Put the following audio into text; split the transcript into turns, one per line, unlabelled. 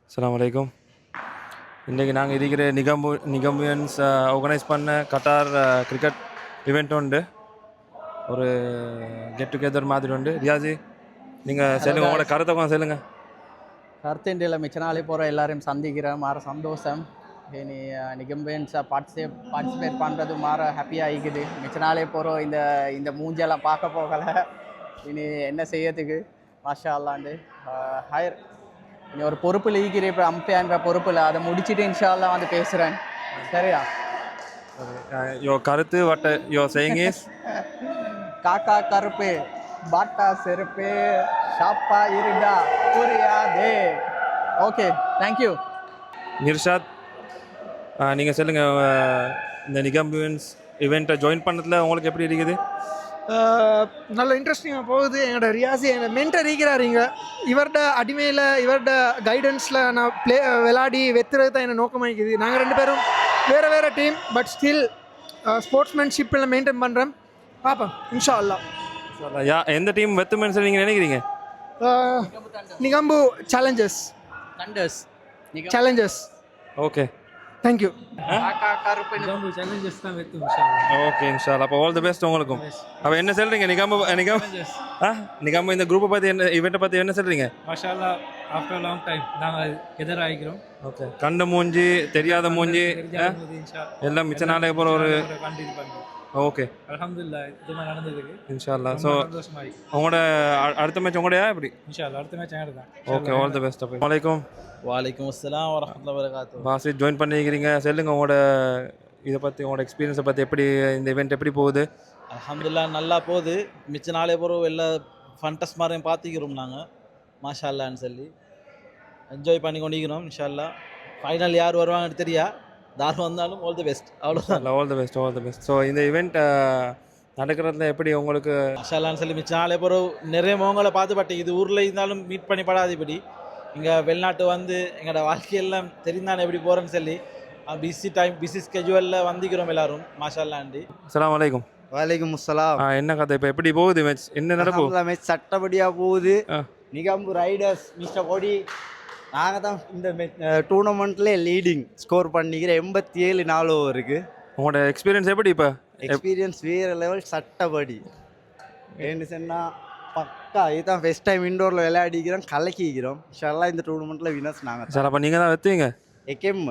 அஸ்ஸலாமு அலைக்கும். இன்றைக்கி நாங்கள் இருக்கிற நிகம்புயன்ஸ் ஆர்கனைஸ் பண்ண கட்டார் கிரிக்கெட் இவெண்ட் உண்டு. ஒரு கெட் டுகெதர் மாதிரி உண்டு. ரியாஜி, நீங்கள் சொல்லுங்கள், உங்களோட கருத்தை கொஞ்சம் சொல்லுங்கள்.
கருத்து இண்டியில் மிச்ச நாளே போகிற எல்லாரையும் சந்திக்கிறேன். மாற சந்தோஷம். இனி நிகம்பன்ஸை பார்ட்டிசிபேட் பண்ணுறது மாற ஹாப்பியாக இருக்குது. மிச்ச நாளே போகிறோம். இந்த மூஞ்செல்லாம் பார்க்க போகலை. இனி என்ன செய்யறதுக்கு மாஷா அல்லாண்டு ஹயர் இனி ஒரு பொறுப்பில் இருக்கிற இப்போ அம்பையான்ற பொறுப்பில் அதை முடிச்சுட்டு இன்ஷா அல்லா வந்து பேசுகிறேன். சரியா?
யோ கருத்து வாட் யோ சேயிங் இஸ்
காக்கா கருப்பு பாட்டா செருப்பு ஷாப்பா இருடா புரியாதே. Okay, thank you.
நிர்ஷாத், நீங்கள் சொல்லுங்கள், இந்த நிகம்புயன்ஸ் இவெண்ட்டை ஜாயின் பண்ணதில் உங்களுக்கு எப்படி இருக்குது?
நல்ல இன்ட்ரெஸ்டிங்காக போகுது. என்னோட ரியாசி என்னோட மென்டர் இருக்கிறார். இங்கே இவர்ட அடிமையில் இவர்ட கைடன்ஸில் நான் விளையாடி வெத்துறது தான் என்ன நோக்கமாக இருக்குது. நாங்கள் 2 பேரும் வேறு வேறு டீம், பட் ஸ்டில் ஸ்போர்ட்ஸ்மேன்ஷிப்பில் மெயின்டைன் பண்ணுறேன். பார்ப்போம் இன்ஷா அல்லா.
எந்த டீம் வெத்துமென்னு சொல்லி நீங்கள் நினைக்கிறீங்க?
Negombo Challengers.
Okay,
thank you.
Okay, இன்ஷால்லா. அப்போ ஆல் தி பெஸ்ட் உங்களுக்கும். அப்போ என்ன சொல்கிறீங்க நிகம்பு இந்த குரூப்பை பற்றி, என்ன இவெண்ட்டை பற்றி என்ன சொல்கிறீங்க?
மாஷா அல்லாஹ், ஆஃப்டர் லாங் டைம் நாங்கள் எதிராகிக்கிறோம்.
ஓகே, கண்ட மூஞ்சி தெரியாத மூஞ்சி எல்லாம் மிச்ச நாளே போகிற ஒரு ஓகே,
அல்ஹம்துலில்லாஹ் இது மாதிரி நடந்ததுக்கு
இன்ஷால்லா. ஸோ உங்களோட அடுத்த மேட்ச் உங்களுடைய எப்படி?
இன்ஷாஅல்லாஹ் அடுத்த மேட்ச் எங்க தான்.
Okay, all the best. அப்போ வலைக்கும்.
வலைக்கும் அஸ்ஸலாம் வரஹ்மத்துல்லாஹி வபரகாத்துஹு.
பாசிட் ஜாயின் பண்ணிக்கிறீங்க, சொல்லுங்க உங்களோட இதை பற்றி, உங்களோட எக்ஸ்பீரியன்ஸை பற்றி. எப்படி இந்த இவெண்ட் எப்படி போகுது?
அல்ஹம்துலில்லாஹ் நல்லா போகுது. மிச்ச நாளே போகிறோம் எல்லா ஃபன்டஸ் மாதிரியும் பார்த்துக்கிறோம் நாங்கள். மாஷா அல்லான்னு சொல்லி என்ஜாய் பண்ணி கொண்டிருக்கிறோம். இன்ஷா அல்லாஹ் ஃபைனல் யார் வருவாங்கன்னு தெரியா, யார் வந்தாலும் ஆல் தி பெஸ்ட். அவ்வளோதான்.
All the best. ஸோ இந்த இவெண்ட் நடக்கிறதுல எப்படி உங்களுக்கு?
மாஷா அல்லான்னு சொல்லி மிச்ச நாளே போகிறோம். நிறைய முகங்களை பார்த்து, பட் இது ஊரில் இருந்தாலும் மீட் பண்ணி படாது. இப்படி இங்கே வெளிநாட்டு வந்து எங்களோட வாழ்க்கையெல்லாம் தெரிந்தானே எப்படி போகிறேன்னு சொல்லி பிஸி ஸ்கெட்யூலில் வந்துக்கிறோம் எல்லாரும். மாஷா அல்லாண்டி.
அஸ்ஸலாமு அலைக்கும்.
வலைக்கும் அஸ்ஸலாம்.
என்ன கதை இப்போ எப்படி போகுது மேட்ச்? என்ன நடக்கும்?
மேட்ச் சட்டப்படியாக போகுது. நிகம்பு ரைடர்ஸ் மிஸ்டர் கோடி நாங்கள் தான் இந்த டூர்னமெண்ட்லேயே லீடிங் ஸ்கோர் பண்ணிக்கிற 87 4 ஓவருக்கு.
உங்களோட எக்ஸ்பீரியன்ஸ் எப்படி இப்போ?
எக்ஸ்பீரியன்ஸ் வேறு லெவல். சட்டப்படி ஏன்னு சொன்னால் பக்கா இதுதான் ஃபஸ்ட் டைம் இண்டோரில் விளையாடிக்கிறோம், கலக்கிக்கிறோம். இன்ஷா அல்லாஹ் இந்த டூர்னமெண்ட்டில் வினர்ஸ் நாங்கள்.
சார், அப்போ நீங்கள் தான் வெத்துவீங்க?
எக்கெம்